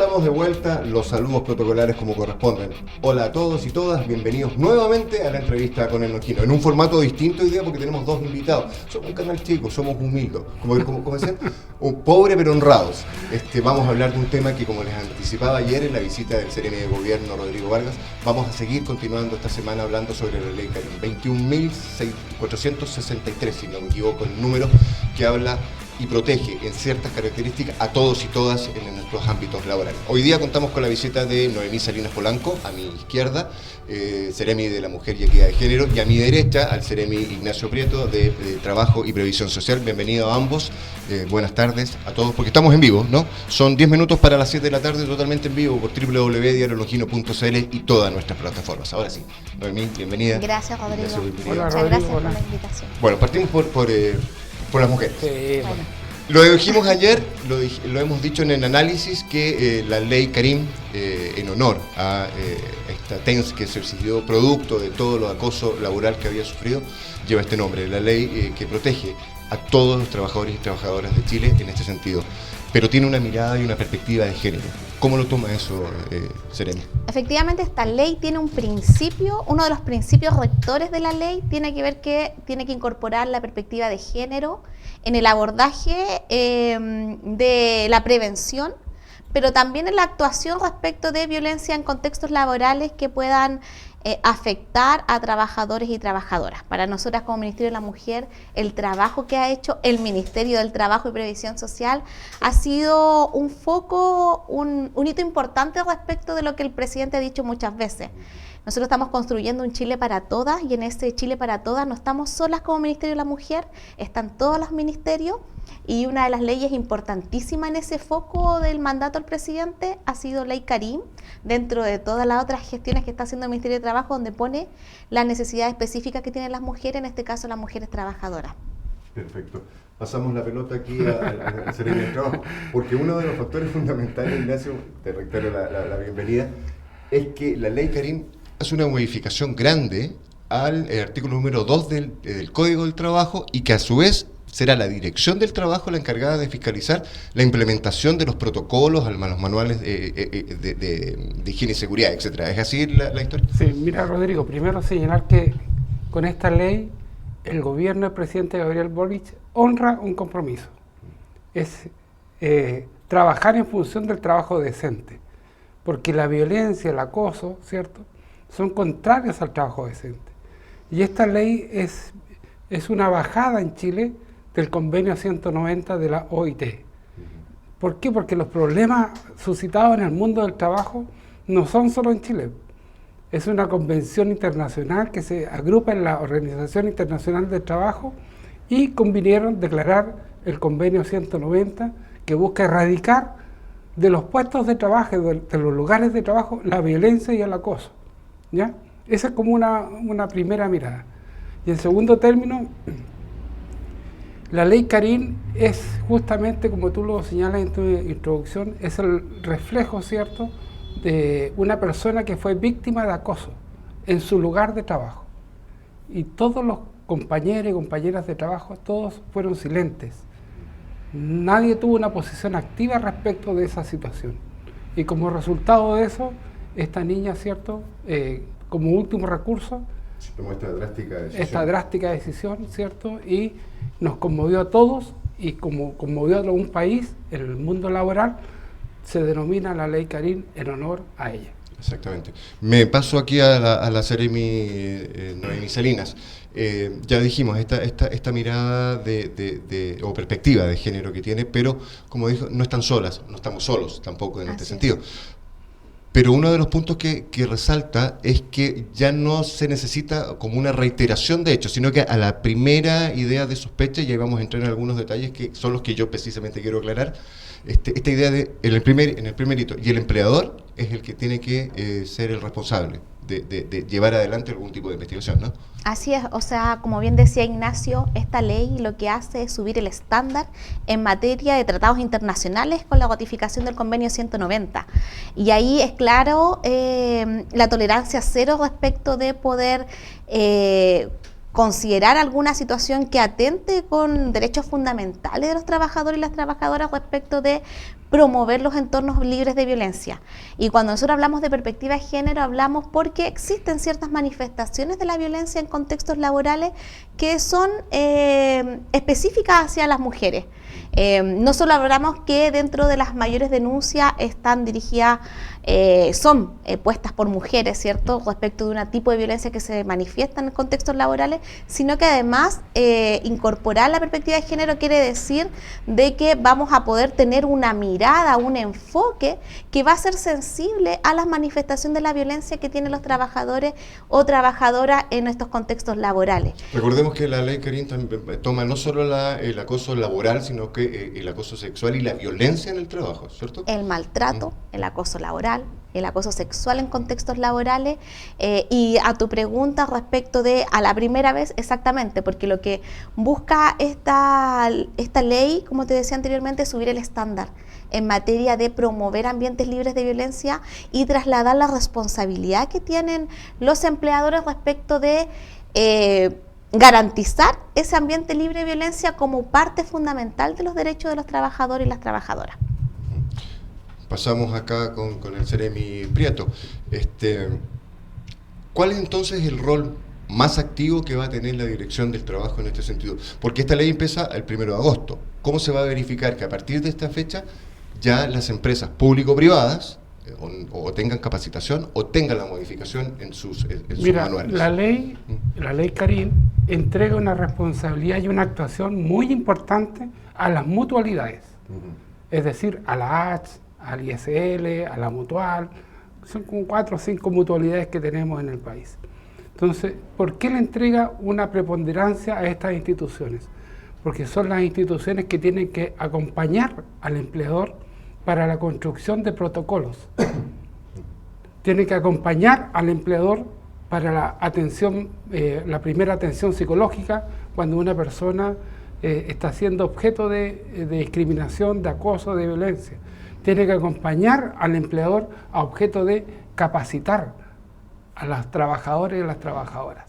estamos de vuelta, los saludos protocolares como corresponden. Hola a todos y todas, bienvenidos nuevamente a la entrevista con Enoquino, en un formato distinto hoy día porque tenemos dos invitados. Somos un canal chico, somos humildes, como decían, pobre pero honrados. Vamos a hablar de un tema que, como les anticipaba ayer en la visita del Seremi de Gobierno Rodrigo Vargas, vamos a seguir continuando esta semana hablando sobre la ley Karim. 21.463, si no me equivoco el número, que habla y protege en ciertas características a todos y todas en nuestros ámbitos laborales. Hoy día contamos con la visita de Noemí Salinas Polanco, a mi izquierda, Seremi de la Mujer y Equidad de Género, y a mi derecha al Seremi Ignacio Prieto de Trabajo y Previsión Social. Bienvenidos a ambos, buenas tardes a todos, porque estamos en vivo, ¿no? Son 10 minutos para las 7 de la tarde, totalmente en vivo por www.diariolongino.cl y todas nuestras plataformas. Ahora sí, Noemí, bienvenida. Gracias, Rodrigo. Hola, muchas gracias por la invitación. Bueno, partimos por las mujeres. Sí, bueno. Lo dijimos ayer, lo hemos dicho en el análisis, que la ley Karim, en honor a esta TENS que se decidió producto de todo lo acoso laboral que había sufrido, lleva este nombre, la ley que protege a todos los trabajadores y trabajadoras de Chile en este sentido, pero tiene una mirada y una perspectiva de género. ¿Cómo lo toma eso, Seremi? Efectivamente, esta ley tiene un principio, uno de los principios rectores de la ley tiene que ver que tiene que incorporar la perspectiva de género en el abordaje de la prevención, pero también en la actuación respecto de violencia en contextos laborales que puedan afectar a trabajadores y trabajadoras. Para nosotras como Ministerio de la Mujer, el trabajo que ha hecho el Ministerio del Trabajo y Previsión Social ha sido un foco, un hito importante respecto de lo que el presidente ha dicho muchas veces. Nosotros estamos construyendo un Chile para todas, y en ese Chile para todas no estamos solas como Ministerio de la Mujer, están todos los ministerios, y una de las leyes importantísimas en ese foco del mandato del presidente ha sido Ley Karim, dentro de todas las otras gestiones que está haciendo el Ministerio de Trabajo, donde pone la necesidad específica que tienen las mujeres, en este caso las mujeres trabajadoras. Perfecto. Pasamos la pelota aquí al Seremi del Trabajo, porque uno de los factores fundamentales, Ignacio, te reitero la bienvenida, es que la Ley Karim hace una modificación grande al artículo número 2 del Código del Trabajo, y que a su vez será la Dirección del Trabajo la encargada de fiscalizar la implementación de los protocolos, los manuales de higiene y seguridad, etcétera. ¿Es así la historia? Sí, mira, Rodrigo, primero señalar que con esta ley el gobierno del presidente Gabriel Boric honra un compromiso. Es trabajar en función del trabajo decente, porque la violencia, el acoso, ¿cierto?, son contrarios al trabajo decente. Y esta ley es una bajada en Chile del convenio 190 de la OIT. ¿Por qué? Porque los problemas suscitados en el mundo del trabajo no son solo en Chile. Es una convención internacional que se agrupa en la Organización Internacional del Trabajo, y convinieron declarar el convenio 190, que busca erradicar de los puestos de trabajo, de los lugares de trabajo, la violencia y el acoso, ¿ya? Esa es como una primera mirada. Y en segundo término, la ley Karim es justamente, como tú lo señalas en tu introducción, es el reflejo, ¿cierto?, de una persona que fue víctima de acoso en su lugar de trabajo. Y todos los compañeros y compañeras de trabajo, todos fueron silentes. Nadie tuvo una posición activa respecto de esa situación. Y como resultado de eso, esta niña, ¿cierto?, como último recurso, tomó esta drástica decisión, ¿cierto?, y nos conmovió a todos, y como conmovió a un país, en el mundo laboral, se denomina la Ley Karim en honor a ella. Exactamente. Me paso aquí a la Seremi Noemí Salinas. Ya dijimos, esta mirada o perspectiva de género que tiene, pero como dijo, no están solas, no estamos solos tampoco en este sentido. Pero uno de los puntos que resalta es que ya no se necesita como una reiteración de hechos, sino que a la primera idea de sospecha, y ahí vamos a entrar en algunos detalles que son los que yo precisamente quiero aclarar, esta idea de en el primer hito, y el empleador es el que tiene que ser el responsable de llevar adelante algún tipo de investigación, ¿no? Así es, o sea, como bien decía Ignacio, esta ley lo que hace es subir el estándar en materia de tratados internacionales con la ratificación del convenio 190. Y ahí es claro la tolerancia cero respecto de poder considerar alguna situación que atente con derechos fundamentales de los trabajadores y las trabajadoras respecto de promover los entornos libres de violencia. Y cuando nosotros hablamos de perspectiva de género, hablamos porque existen ciertas manifestaciones de la violencia en contextos laborales que son específicas hacia las mujeres. No solo hablamos que dentro de las mayores denuncias están dirigidas, son puestas por mujeres, ¿cierto?, respecto de un tipo de violencia que se manifiesta en contextos laborales, sino que además incorporar la perspectiva de género quiere decir de que vamos a poder tener una mirada, un enfoque que va a ser sensible a las manifestaciones de la violencia que tienen los trabajadores o trabajadoras en estos contextos laborales. Recordemos que la ley, Karin, toma no solo el acoso laboral, sino que el acoso sexual y la violencia en el trabajo, ¿cierto? El maltrato, el acoso laboral, el acoso sexual en contextos laborales, y a tu pregunta respecto de a la primera vez, exactamente, porque lo que busca esta ley, como te decía anteriormente, es subir el estándar en materia de promover ambientes libres de violencia y trasladar la responsabilidad que tienen los empleadores respecto de garantizar ese ambiente libre de violencia como parte fundamental de los derechos de los trabajadores y las trabajadoras. Pasamos acá con el Seremi Prieto. ¿Cuál es entonces el rol más activo que va a tener la Dirección del Trabajo en este sentido? Porque esta ley empieza el 1 de agosto. ¿Cómo se va a verificar que a partir de esta fecha ya las empresas público-privadas o tengan capacitación o tengan la modificación en sus manuales? La ley Karin entrega una responsabilidad y una actuación muy importante a las mutualidades, es decir, a la ATS, al ISL, a la Mutual. Son como 4 o 5 mutualidades que tenemos en el país. Entonces, ¿por qué le entrega una preponderancia a estas instituciones? Porque son las instituciones que tienen que acompañar al empleador para la construcción de protocolos. Tienen que acompañar al empleador para la atención, la primera atención psicológica cuando una persona está siendo objeto de discriminación, de acoso, de violencia. Tiene que acompañar al empleador a objeto de capacitar a los trabajadores y a las trabajadoras.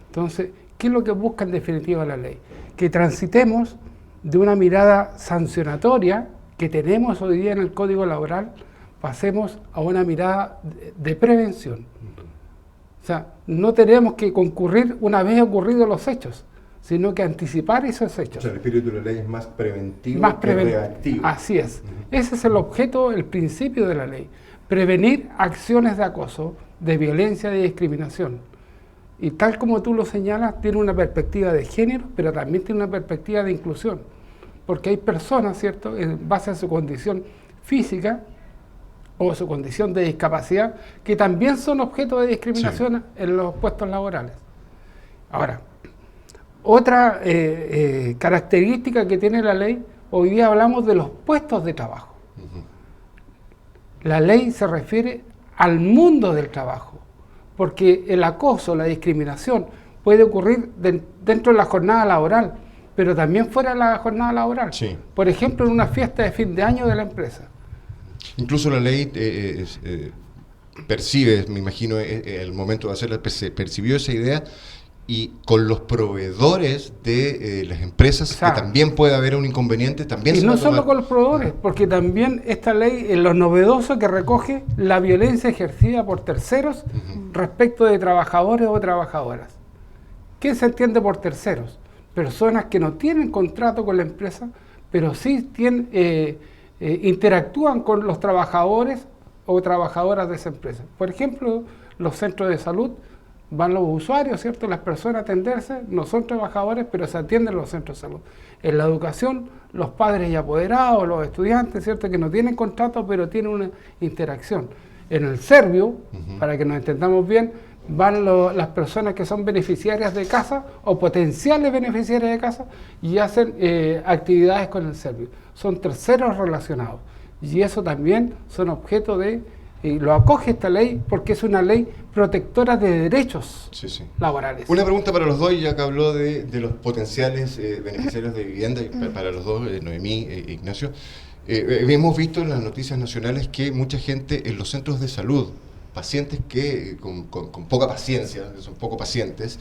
Entonces, ¿qué es lo que busca en definitiva la ley? Que transitemos de una mirada sancionatoria que tenemos hoy día en el Código Laboral, pasemos a una mirada de prevención. O sea, no tenemos que concurrir una vez ocurridos los hechos, sino que anticipar esos hechos. O sea, el espíritu de la ley es más preventivo que reactivo. Así es. Ese es el objeto, el principio de la ley. Prevenir acciones de acoso, de violencia, de discriminación. Y tal como tú lo señalas, tiene una perspectiva de género, pero también tiene una perspectiva de inclusión. Porque hay personas, ¿cierto?, en base a su condición física o su condición de discapacidad, que también son objeto de discriminación en los puestos laborales. Ahora, otra característica que tiene la ley, hoy día hablamos de los puestos de trabajo. La ley se refiere al mundo del trabajo, porque el acoso, la discriminación puede ocurrir dentro de la jornada laboral, pero también fuera de la jornada laboral. Sí. Por ejemplo, en una fiesta de fin de año de la empresa. Incluso la ley percibe, me imagino, el momento de hacerla, percibió esa idea, y con los proveedores de las empresas, que también puede haber un inconveniente, también. Y no solo con los proveedores, porque también esta ley, en lo novedoso que recoge la violencia ejercida por terceros respecto de trabajadores o trabajadoras. ¿Qué se entiende por terceros? Personas que no tienen contrato con la empresa, pero sí interactúan con los trabajadores o trabajadoras de esa empresa. Por ejemplo, los centros de salud, van los usuarios, ¿cierto? Las personas a atenderse, no son trabajadores, pero se atienden en los centros de salud. En la educación, los padres y apoderados, los estudiantes, ¿cierto?, que no tienen contrato, pero tienen una interacción. En el Servio, para que nos entendamos bien, van las personas que son beneficiarias de casa o potenciales beneficiarias de casa y hacen actividades con el Servio. Son terceros relacionados. Y eso también son objeto de... Y lo acoge esta ley porque es una ley protectora de derechos laborales. Una pregunta para los dos, ya que habló de los potenciales beneficiarios de vivienda, y para los dos, Noemí e Ignacio. Hemos visto en las noticias nacionales que mucha gente en los centros de salud pacientes que con poca paciencia, que son poco pacientes,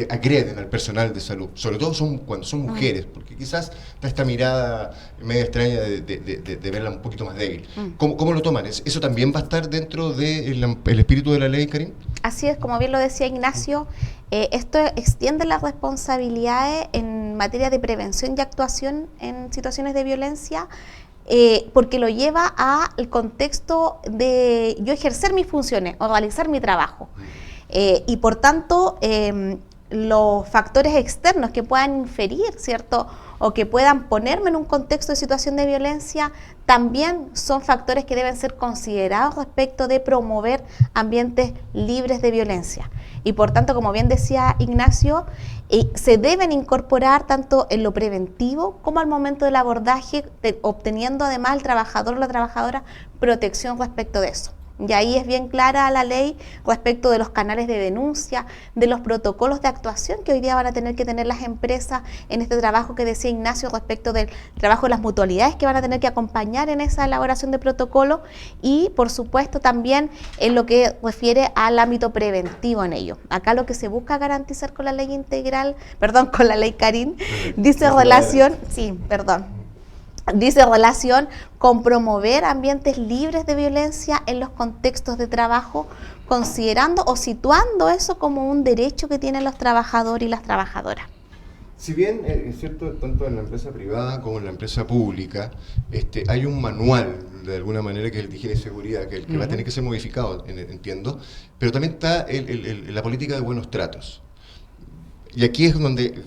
agreden al personal de salud, sobre todo cuando son mujeres, porque quizás da esta mirada media extraña de verla un poquito más débil. ¿Cómo lo toman? ¿Eso también va a estar dentro del espíritu de la ley, Karin? Así es, como bien lo decía Ignacio, esto extiende las responsabilidades en materia de prevención y actuación en situaciones de violencia, porque lo lleva al contexto de yo ejercer mis funciones o realizar mi trabajo. Y por tanto, los factores externos que puedan inferir, ¿cierto?, o que puedan ponerme en un contexto de situación de violencia, también son factores que deben ser considerados respecto de promover ambientes libres de violencia. Y por tanto, como bien decía Ignacio, se deben incorporar tanto en lo preventivo como al momento del abordaje, obteniendo además el trabajador o la trabajadora protección respecto de eso. Y ahí es bien clara la ley respecto de los canales de denuncia, de los protocolos de actuación que hoy día van a tener que tener las empresas en este trabajo que decía Ignacio respecto del trabajo de las mutualidades que van a tener que acompañar en esa elaboración de protocolo y, por supuesto, también en lo que refiere al ámbito preventivo en ello. Acá lo que se busca garantizar con la ley integral, con la ley Karin, dice relación con promover ambientes libres de violencia en los contextos de trabajo, considerando o situando eso como un derecho que tienen los trabajadores y las trabajadoras. Si bien es cierto, tanto en la empresa privada como en la empresa pública, hay un manual, de alguna manera, que es el de higiene y seguridad, que va a tener que ser modificado, entiendo, pero también está la política de buenos tratos. Y aquí es donde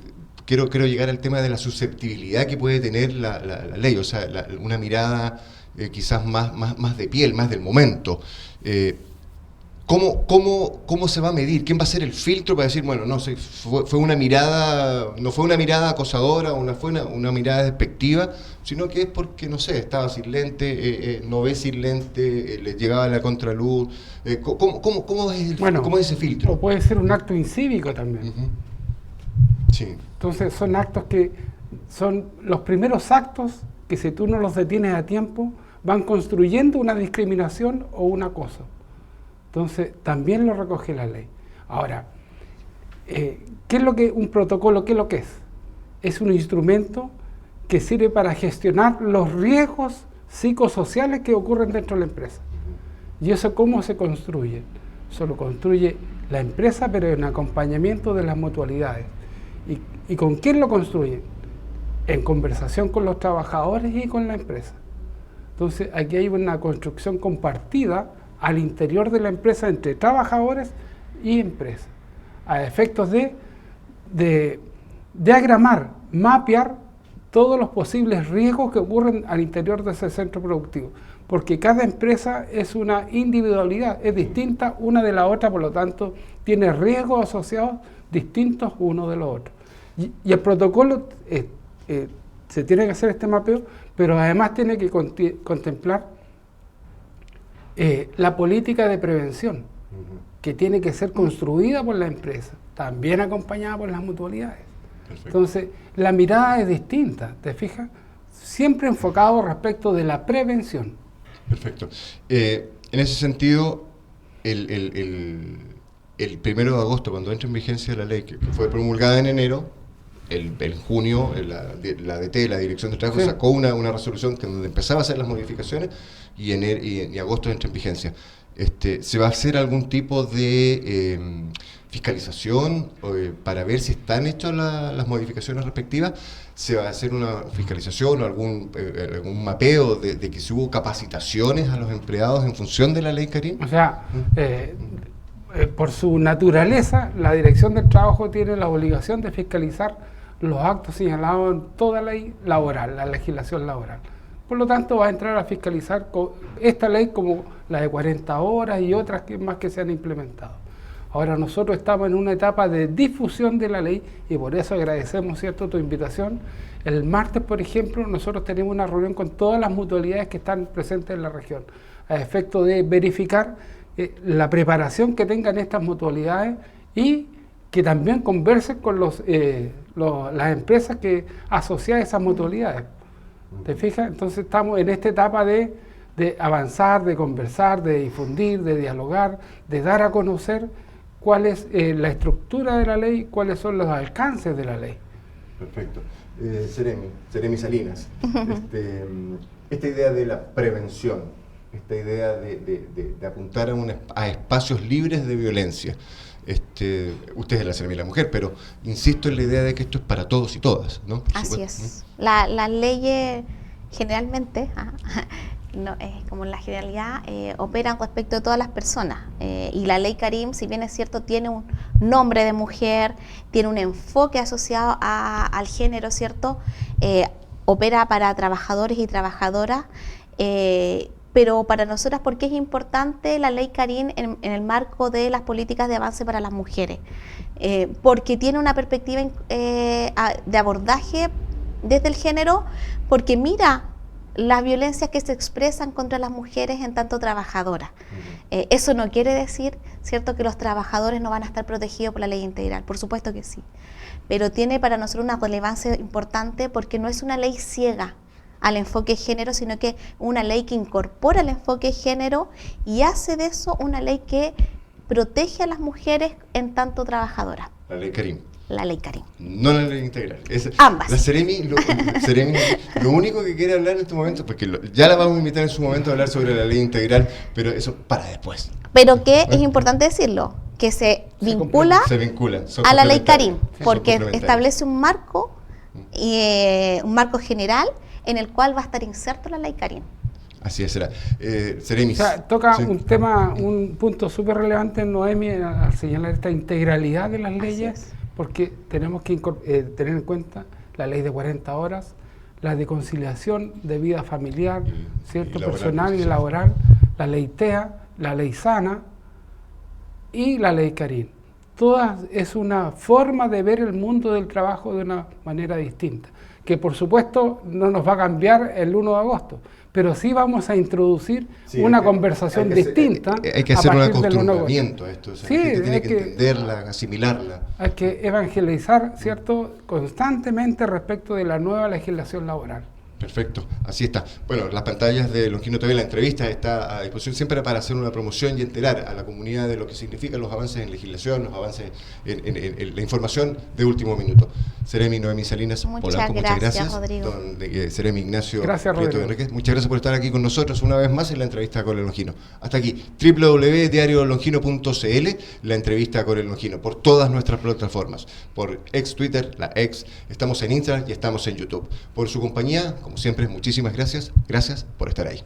quiero llegar al tema de la susceptibilidad que puede tener la ley, o sea, una mirada quizás más de piel, más del momento. ¿Cómo se va a medir? ¿Quién va a ser el filtro para decir, bueno, no sé, fue una mirada, no fue una mirada acosadora, fue una mirada despectiva, sino que es porque, no sé, estaba sin lente, no ve sin lente, le llegaba la contraluz? ¿Cómo es ese filtro? O puede ser un acto incívico también. Sí. Entonces son actos que son los primeros actos que, si tú no los detienes a tiempo, van construyendo una discriminación o un acoso. Entonces también lo recoge la ley. Ahora, ¿qué es lo que un protocolo? ¿Qué es lo que es? Es un instrumento que sirve para gestionar los riesgos psicosociales que ocurren dentro de la empresa. ¿Y eso cómo se construye? Eso lo construye la empresa, pero en acompañamiento de las mutualidades. ¿Y con quién lo construyen? En conversación con los trabajadores y con la empresa. Entonces aquí hay una construcción compartida al interior de la empresa entre trabajadores y empresa, a efectos de diagramar, mapear todos los posibles riesgos que ocurren al interior de ese centro productivo, porque cada empresa es una individualidad, es distinta una de la otra, por lo tanto tiene riesgos asociados distintos uno de los otros. Y el protocolo se tiene que hacer este mapeo, pero además tiene que contemplar la política de prevención, que tiene que ser construida por la empresa, también acompañada por las mutualidades. Perfecto. Entonces, la mirada es distinta, ¿te fijas? Siempre enfocado respecto de la prevención. Perfecto. En ese sentido, el 1 de agosto, cuando entra en vigencia la ley, que fue promulgada en enero, en junio, la DT, la Dirección de Trabajo, sacó una resolución donde empezaba a hacer las modificaciones y en agosto entra en vigencia. ¿Se va a hacer algún tipo de fiscalización para ver si están hechas las modificaciones respectivas? ¿Se va a hacer una fiscalización o algún mapeo de que si hubo capacitaciones a los empleados en función de la ley, Karin? O sea, por su naturaleza, la Dirección del Trabajo tiene la obligación de fiscalizar los actos señalados en toda ley laboral, la legislación laboral. Por lo tanto, va a entrar a fiscalizar esta ley como la de 40 horas y otras más que se han implementado. Ahora nosotros estamos en una etapa de difusión de la ley y por eso agradecemos, ¿cierto?, tu invitación. El martes, por ejemplo, nosotros tenemos una reunión con todas las mutualidades que están presentes en la región, a efecto de verificar la preparación que tengan estas mutualidades y que también conversen con las empresas que asocian esas mutualidades. ¿Te fijas? Entonces estamos en esta etapa de de avanzar, de conversar, de difundir, de dialogar, de dar a conocer cuál es la estructura de la ley, cuáles son los alcances de la ley. Perfecto. Seremi Salinas, esta idea de la prevención, esta idea de apuntar a espacios libres de violencia. Usted es la Seremi de la Mujer, pero insisto en la idea de que esto es para todos y todas, ¿no? Por Así supuesto, es. Las leyes generalmente, no, como en la generalidad, operan respecto de todas las personas. Y la ley Karim, si bien es cierto, tiene un nombre de mujer, tiene un enfoque asociado al género, ¿cierto? Opera para trabajadores y trabajadoras. Pero para nosotras, ¿por qué es importante la ley Karim en el marco de las políticas de avance para las mujeres? Porque tiene una perspectiva de abordaje desde el género, porque mira las violencias que se expresan contra las mujeres en tanto trabajadoras. Eso no quiere decir, ¿cierto?, que los trabajadores no van a estar protegidos por la ley integral, por supuesto que sí, pero tiene para nosotros una relevancia importante porque no es una ley ciega al enfoque género, sino que una ley que incorpora el enfoque género y hace de eso una ley que protege a las mujeres en tanto trabajadoras. La ley Karim. La ley Karim. No la ley integral. Ambas. La Seremi, lo único que quiere hablar en este momento, porque ya la vamos a invitar en su momento a hablar sobre la ley integral, pero eso para después. Pero que es importante decirlo, que se vincula a la ley Karim, porque establece un marco general en el cual va a estar inserto la ley Karim. Así es, será. Seremi. O sea, toca sí. un punto súper relevante en Noemi al señalar esta integralidad de las leyes, porque tenemos que tener en cuenta la ley de 40 horas, la de conciliación de vida familiar, ¿cierto? Y laboral, personal y sí. laboral, la ley TEA, la ley SANA y la ley Karim. Todas es una forma de ver el mundo del trabajo de una manera distinta, que por supuesto no nos va a cambiar el 1 de agosto, pero sí vamos a introducir una conversación distinta. Hay que hacer un acostumbramiento a esto, o sea, sí, la gente tiene que entenderla, asimilarla. Hay que evangelizar, ¿cierto?, constantemente respecto de la nueva legislación laboral. Perfecto, así está. Bueno, las pantallas de Longino TV, la entrevista está a disposición siempre para hacer una promoción y enterar a la comunidad de lo que significan los avances en legislación, los avances en la información de último minuto. Seremi Noemi Salinas, muchas gracias, Rodrigo. Seremi Ignacio gracias, Prieto Enríquez, muchas gracias por estar aquí con nosotros una vez más en la entrevista con el Longino. Hasta aquí, www.diariolongino.cl, la entrevista con el Longino, por todas nuestras plataformas, por Twitter, la X, estamos en Instagram y estamos en YouTube. Por su compañía, como siempre, muchísimas gracias. Gracias por estar ahí.